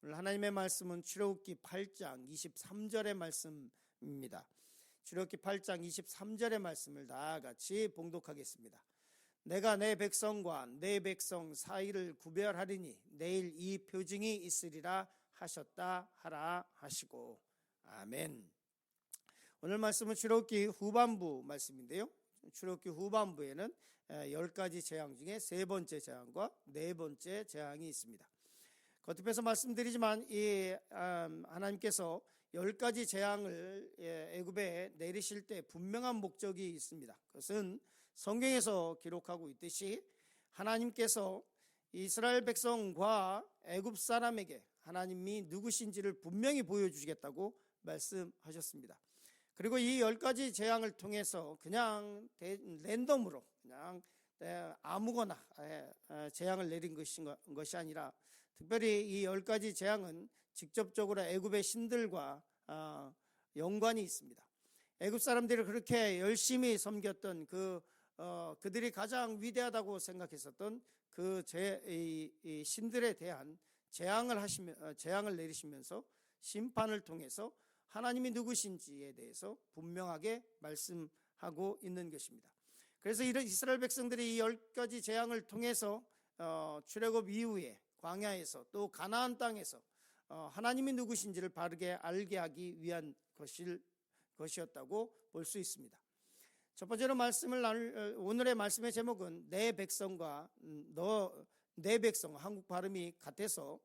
오늘 하나님의 말씀은 출애굽기 8장 23절의 말씀입니다. 출애굽기 8장 23절의 말씀을 다 같이 봉독하겠습니다. 내가 내 백성과 내 백성 사이를 구별하리니 내일 이 표징이 있으리라 하셨다 하라 하시고. 아멘. 오늘 말씀은 출애굽기 후반부 말씀인데요. 출애굽기 후반부에는 10가지 재앙 중에 세 번째 재앙과 네 번째 재앙이 있습니다. 거듭해서 말씀드리지만 하나님께서 10가지 재앙을 애굽에 내리실 때 분명한 목적이 있습니다. 그것은 성경에서 기록하고 있듯이 하나님께서 이스라엘 백성과 애굽 사람에게 하나님이 누구신지를 분명히 보여주시겠다고 말씀하셨습니다. 그리고 이 10가지 재앙을 통해서 그냥 랜덤으로 그냥 아무거나 재앙을 내린 것이 아니라 특별히 이 10가지 재앙은 직접적으로 애굽의 신들과 연관이 있습니다. 애굽 사람들이 그렇게 열심히 섬겼던 그들이 가장 위대하다고 생각했었던 이 신들에 대한 재앙을 내리시면서 심판을 통해서 하나님이 누구신지에 대해서 분명하게 말씀하고 있는 것입니다. 그래서 이런 이스라엘 백성들이 이 10가지 재앙을 통해서 출애굽 이후에 광야에서 또 가나안 땅에서 하나님이 누구신지를 바르게 알게 하기 위한 것이었다고 볼 수 있습니다. 첫 번째로 오늘의 말씀의 제목은 내 백성과 내 백성, 한국 발음이 같아서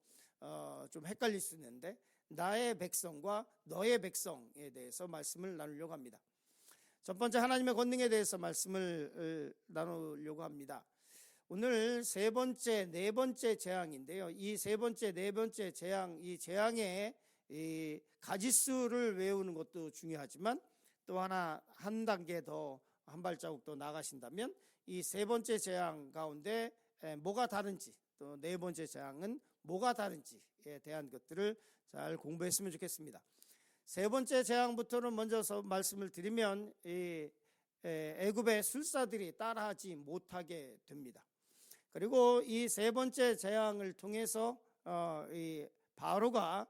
좀 헷갈릴 수 있는데 나의 백성과 너의 백성에 대해서 말씀을 나누려고 합니다. 첫 번째 하나님의 권능에 대해서 말씀을 나누려고 합니다. 오늘 세 번째, 네 번째 재앙인데요. 이 세 번째, 네 번째 재앙, 이 재앙의 이 가지수를 외우는 것도 중요하지만 또 한 단계 더, 한 발자국 더 나가신다면 이 세 번째 재앙 가운데 뭐가 다른지, 또 네 번째 재앙은 뭐가 다른지에 대한 것들을 잘 공부했으면 좋겠습니다. 세 번째 재앙부터는 먼저 말씀을 드리면 애굽의 술사들이 따라하지 못하게 됩니다. 그리고 이 세 번째 재앙을 통해서 이 바로가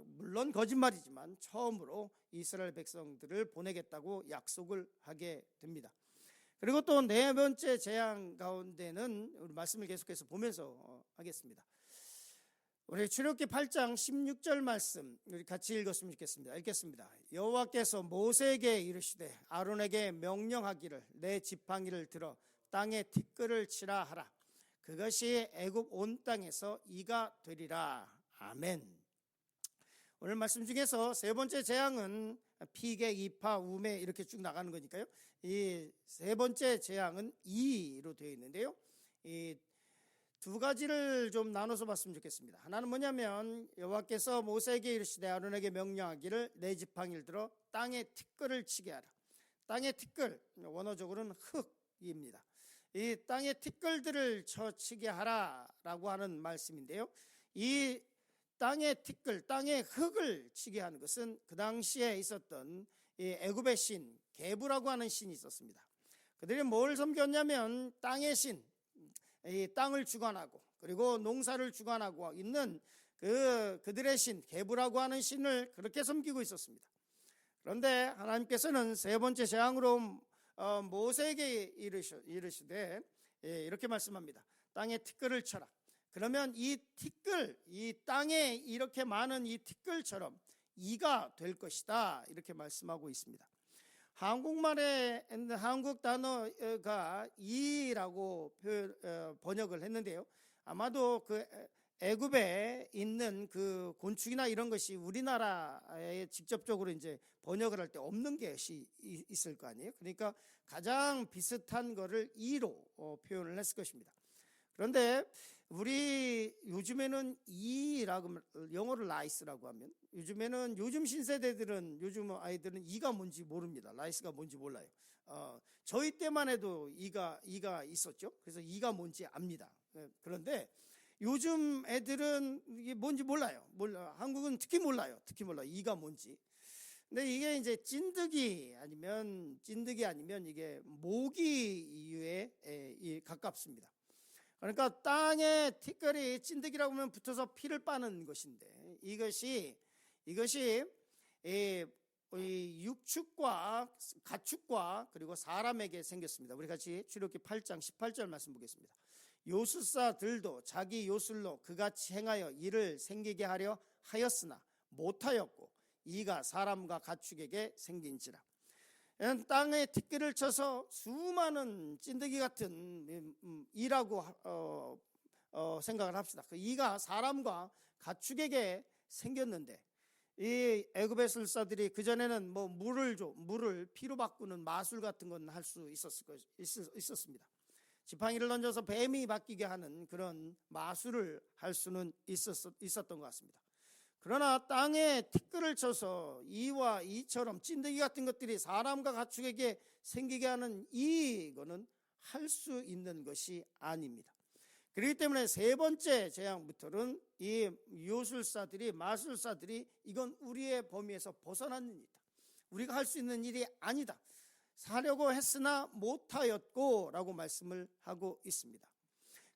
물론 거짓말이지만 처음으로 이스라엘 백성들을 보내겠다고 약속을 하게 됩니다. 그리고 또 네 번째 재앙 가운데는 우리 말씀을 계속해서 보면서 하겠습니다. 우리 출애굽기 8장 16절 말씀 우리 같이 읽었으면 좋겠습니다. 읽겠습니다. 여호와께서 모세에게 이르시되 아론에게 명령하기를 내 지팡이를 들어 땅에 티끌을 치라 하라. 그것이 애굽 온 땅에서 이가 되리라. 아멘. 오늘 말씀 중에서 세 번째 재앙은 피개, 이파, 우매 이렇게 쭉 나가는 거니까요. 이 세 번째 재앙은 이로 되어 있는데요. 이 두 가지를 좀 나눠서 봤으면 좋겠습니다. 하나는 뭐냐면 여호와께서 모세에게 이르시되 아론에게 명령하기를 내 지팡이를 들어 땅에 티끌을 치게 하라. 땅의 티끌, 원어적으로는 흙입니다. 이 땅의 티끌들을 쳐치게 하라라고 하는 말씀인데요. 이 땅의 티끌, 땅의 흙을 치게 하는 것은 그 당시에 있었던 이 애굽의 신 게부라고 하는 신이 있었습니다. 그들이 뭘 섬겼냐면 땅의 신, 이 땅을 주관하고 그리고 농사를 주관하고 있는 그들의 신 게부라고 하는 신을 그렇게 섬기고 있었습니다. 그런데 하나님께서는 세 번째 재앙으로 모세에게 이르시되 이렇게 말씀합니다. 땅에 티끌을 쳐라. 그러면 이 땅에 이렇게 많은 이 티끌처럼 이가 될 것이다. 이렇게 말씀하고 있습니다. 한국말에 한국 단어가 이라고 번역을 했는데요. 아마도 그 애굽에 있는 그 곤충이나 이런 것이 우리나라에 직접적으로 이제 번역을 할 때 없는 것이 있을 거 아니에요. 그러니까 가장 비슷한 거를 이로 표현을 했을 것입니다. 그런데 우리 요즘에는 이라고 영어로 라이스라고 하면 요즘 신세대들은 요즘 아이들은 이가 뭔지 모릅니다. 라이스가 뭔지 몰라요. 저희 때만 해도 이가 있었죠. 그래서 이가 뭔지 압니다. 그런데 요즘 애들은 이게 뭔지 몰라요. 한국은 특히 몰라요. 이가 뭔지. 근데 이게 이제 찐득이 아니면 이게 모기 이유에 가깝습니다. 그러니까 땅에 티끌이 찐득이라고 하면 붙어서 피를 빠는 것인데 이것이 이 육축과 가축과 그리고 사람에게 생겼습니다. 우리 같이 출애굽기 8장 18절 말씀 보겠습니다. 요술사들도 자기 요술로 그같이 행하여 이를 생기게 하려 하였으나 못하였고 이가 사람과 가축에게 생긴지라. 땅에 티끌을 쳐서 수많은 찐득이 같은 이라고 생각을 합시다. 그 이가 사람과 가축에게 생겼는데 이 애굽의 술사들이 그전에는 뭐 물을 피로 바꾸는 마술 같은 건 할 수 있었습니다. 지팡이를 던져서 뱀이 바뀌게 하는 그런 마술을 할 수는 있었던 것 같습니다. 그러나 땅에 티끌을 쳐서 이와 이처럼 찐득이 같은 것들이 사람과 가축에게 생기게 하는 이거는 할 수 있는 것이 아닙니다. 그렇기 때문에 세 번째 재앙부터는 이 요술사들이 마술사들이 이건 우리의 범위에서 벗어난 일이다. 우리가 할 수 있는 일이 아니다. 사려고 했으나 못하였고 라고 말씀을 하고 있습니다.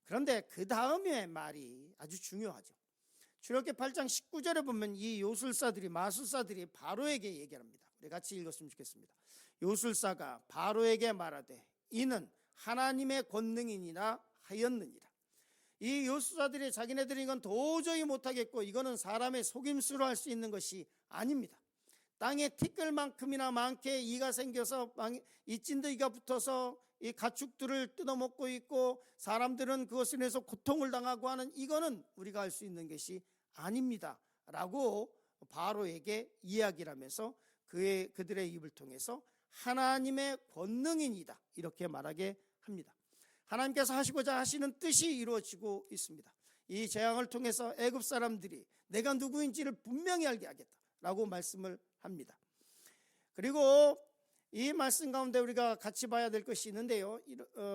그런데 그 다음의 말이 아주 중요하죠. 출애굽기 8장 19절에 보면 이 요술사들이 마술사들이 바로에게 얘기합니다. 우리 같이 읽었으면 좋겠습니다. 요술사가 바로에게 말하되 이는 하나님의 권능이니라 하였느니라. 이 요술사들이 자기네들이 이건 도저히 못하겠고 이거는 사람의 속임수로 할 수 있는 것이 아닙니다. 땅에 티끌만큼이나 많게 이가 생겨서 이 찐득이가 붙어서 이 가축들을 뜯어먹고 있고 사람들은 그것을 인해서 고통을 당하고 하는 이거는 우리가 할 수 있는 것이 아닙니다 라고 바로에게 이야기를 하면서 그들의 입을 통해서 하나님의 권능이니다 이렇게 말하게 합니다. 하나님께서 하시고자 하시는 뜻이 이루어지고 있습니다. 이 재앙을 통해서 애굽 사람들이 내가 누구인지를 분명히 알게 하겠다라고 말씀을 합니다. 그리고 이 말씀 가운데 우리가 같이 봐야 될 것이 있는데요.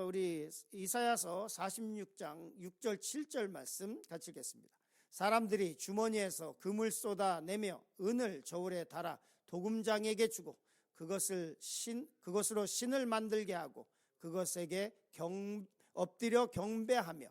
우리 이사야서 46장 6절 7절 말씀 같이 읽겠습니다. 사람들이 주머니에서 금을 쏟아내며 은을 저울에 달아 도금장에게 주고 그것으로 신을 만들게 하고 그것에게 엎드려 경배하며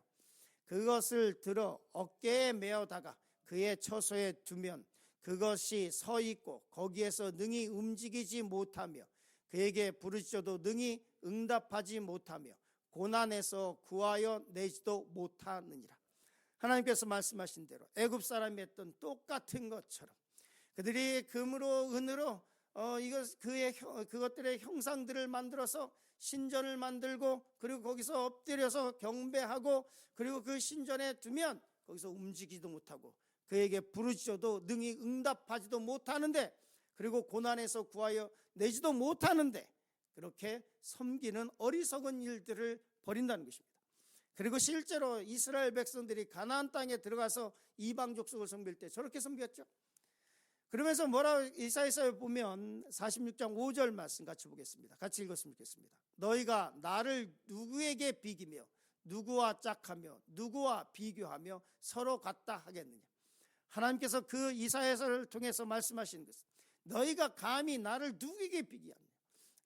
그것을 들어 어깨에 메어다가 그의 처소에 두면 그것이 서 있고 거기에서 능히 움직이지 못하며 그에게 부르짖어도 능히 응답하지 못하며 고난에서 구하여 내지도 못하느니라. 하나님께서 말씀하신 대로 애굽 사람이 했던 똑같은 것처럼 그들이 금으로 은으로 그것들의 형상들을 만들어서 신전을 만들고 그리고 거기서 엎드려서 경배하고 그리고 그 신전에 두면 거기서 움직이지도 못하고 그에게 부르짖어도 능히 응답하지도 못하는데 그리고 고난에서 구하여 내지도 못하는데 그렇게 섬기는 어리석은 일들을 벌인다는 것입니다. 그리고 실제로 이스라엘 백성들이 가나안 땅에 들어가서 이방 족속을 섬길 때 저렇게 섬겼죠. 그러면서 이사야서에 보면 46장 5절 말씀 같이 보겠습니다. 같이 읽었으면 좋겠습니다. 너희가 나를 누구에게 비기며 누구와 짝하며 누구와 비교하며 서로 같다 하겠느냐. 하나님께서 그 이사야서를 통해서 말씀하시는 것은 너희가 감히 나를 누구에게 비교하느냐.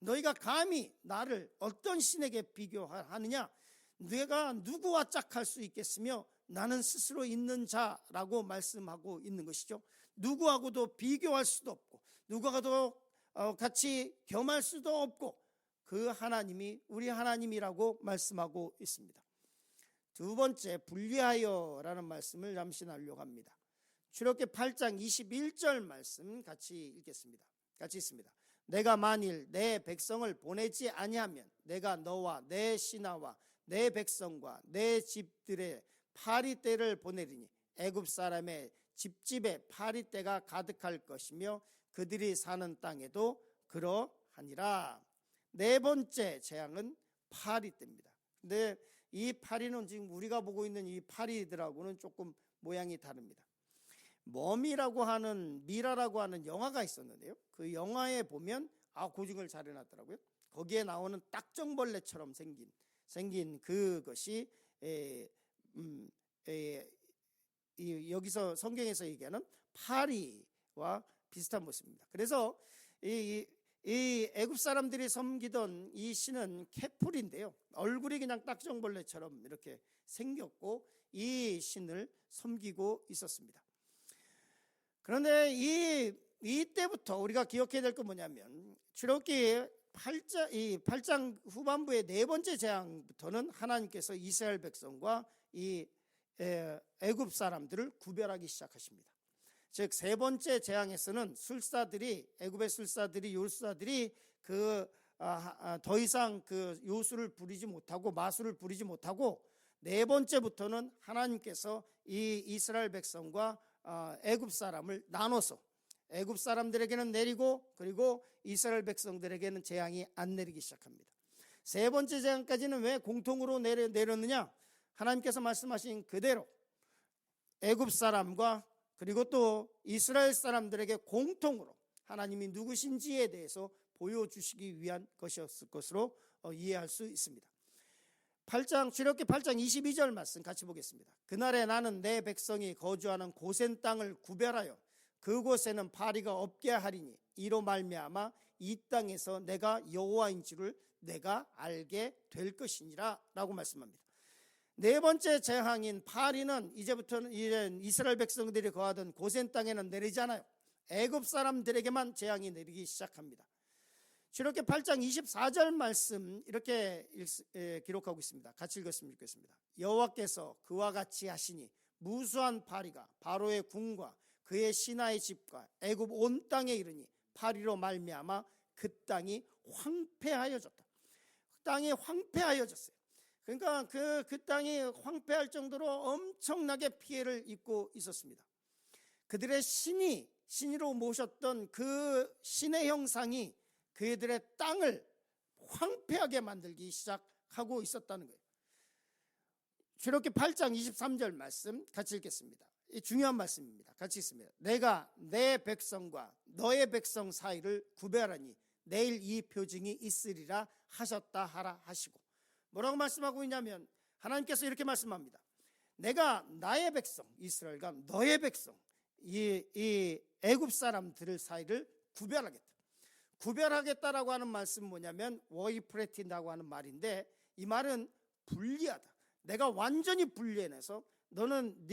너희가 감히 나를 어떤 신에게 비교하느냐. 내가 누구와 짝할 수 있겠으며 나는 스스로 있는 자라고 말씀하고 있는 것이죠. 누구하고도 비교할 수도 없고 누구하고도 같이 겸할 수도 없고 그 하나님이 우리 하나님이라고 말씀하고 있습니다. 두 번째 분리하여라는 말씀을 잠시 나누려고 합니다. 출애굽기 8장 21절 말씀 같이 읽겠습니다. 같이 있습니다. 내가 만일 내 백성을 보내지 아니하면 내가 너와 내 신하와 내 백성과 내 집들의 파리떼를 보내리니 애굽 사람의 집집에 파리떼가 가득할 것이며 그들이 사는 땅에도 그러하니라. 네 번째 재앙은 파리떼입니다. 근데 이 파리는 지금 우리가 보고 있는 이 파리들하고는 조금 모양이 다릅니다. 멈이라고 하는 미라라고 하는 영화가 있었는데요. 그 영화에 보면 고증을 잘 해놨더라고요. 거기에 나오는 딱정벌레처럼 생긴 그것이 여기서 성경에서 얘기하는 파리와 비슷한 모습입니다. 그래서 이 이 애굽 사람들이 섬기던 이 신은 케풀인데요, 얼굴이 그냥 딱정벌레처럼 이렇게 생겼고 이 신을 섬기고 있었습니다. 그런데 이때부터 우리가 기억해야 될 건 뭐냐면, 출애굽기 8장 후반부의 네 번째 재앙부터는 하나님께서 이스라엘 백성과 이 애굽 사람들을 구별하기 시작하십니다. 즉 세 번째 재앙에서는 애굽의 술사들이 요술사들이 더 이상 그 요술을 부리지 못하고 마술을 부리지 못하고, 네 번째부터는 하나님께서 이 이스라엘 백성과 애굽 사람을 나눠서 애굽 사람들에게는 내리고, 그리고 이스라엘 백성들에게는 재앙이 안 내리기 시작합니다. 세 번째 재앙까지는 왜 공통으로 내렸느냐? 하나님께서 말씀하신 그대로 애굽 사람과 그리고 또 이스라엘 사람들에게 공통으로 하나님이 누구신지에 대해서 보여주시기 위한 것이었을 것으로 이해할 수 있습니다. 출애굽기 8장 22절 말씀 같이 보겠습니다. 그날에 나는 내 백성이 거주하는 고센 땅을 구별하여 그곳에는 파리가 없게 하리니 이로 말미암아 이 땅에서 내가 여호와인 줄을 내가 알게 될 것이니라 라고 말씀합니다. 네 번째 재앙인 파리는 이제부터는 이스라엘 백성들이 거하던 고센 땅에는 내리지 않아요. 애굽 사람들에게만 재앙이 내리기 시작합니다. 출애굽기 8장 24절 말씀 이렇게 기록하고 있습니다. 같이 읽었으면 좋겠습니다. 여호와께서 그와 같이 하시니 무수한 파리가 바로의 궁과 그의 신하의 집과 애굽 온 땅에 이르니 파리로 말미암아 그 땅이 황폐하여졌다. 땅이 황폐하여졌어요. 그러니까 그 땅이 황폐할 정도로 엄청나게 피해를 입고 있었습니다. 그들의 신으로 모셨던 그 신의 형상이 그들의 땅을 황폐하게 만들기 시작하고 있었다는 거예요. 출애굽기 8장 23절 말씀 같이 읽겠습니다. 이 중요한 말씀입니다. 같이 읽습니다. 내가 내 백성과 너의 백성 사이를 구별하니 내일 이 표징이 있으리라 하셨다 하라 하시고, 뭐라고 말씀하고 있냐면 하나님께서 이렇게 말씀합니다. 내가 나의 백성 이스라엘과 너의 백성 이 애굽 사람들 사이를 구별하겠다. 구별하겠다라고 하는 말씀은 뭐냐면 워이프레틴다고 하는 말인데, 이 말은 분리하다. 내가 완전히 분리해내서 너는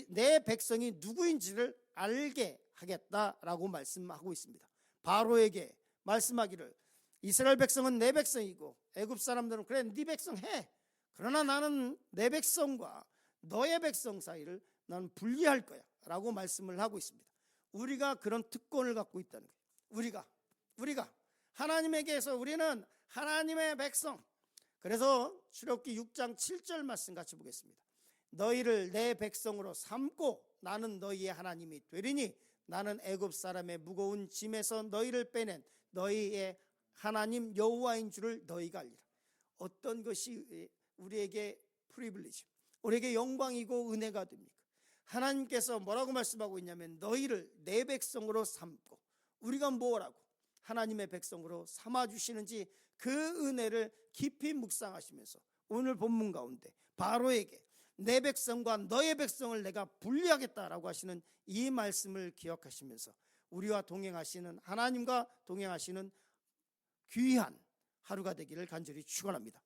내 백성이 누구인지를 알게 하겠다라고 말씀하고 있습니다. 바로에게 말씀하기를 이스라엘 백성은 내 백성이고 애굽 사람들은 그래 네 백성 해. 그러나 나는 내 백성과 너의 백성 사이를 나는 분리할 거야 라고 말씀을 하고 있습니다. 우리가 그런 특권을 갖고 있다는 거예요. 우리가 하나님에게서 우리는 하나님의 백성. 그래서 출애굽기 6장 7절 말씀 같이 보겠습니다. 너희를 내 백성으로 삼고 나는 너희의 하나님이 되리니 나는 애굽 사람의 무거운 짐에서 너희를 빼낸 너희의 하나님 여호와인 줄을 너희가 알리라. 어떤 것이 우리에게 프리빌리지, 우리에게 영광이고 은혜가 됩니까? 하나님께서 뭐라고 말씀하고 있냐면 너희를 내 백성으로 삼고, 우리가 뭐라고 하나님의 백성으로 삼아주시는지 그 은혜를 깊이 묵상하시면서 오늘 본문 가운데 바로에게 내 백성과 너의 백성을 내가 분리하겠다라고 하시는 이 말씀을 기억하시면서 우리와 동행하시는 하나님과 동행하시는 귀한 하루가 되기를 간절히 축원합니다.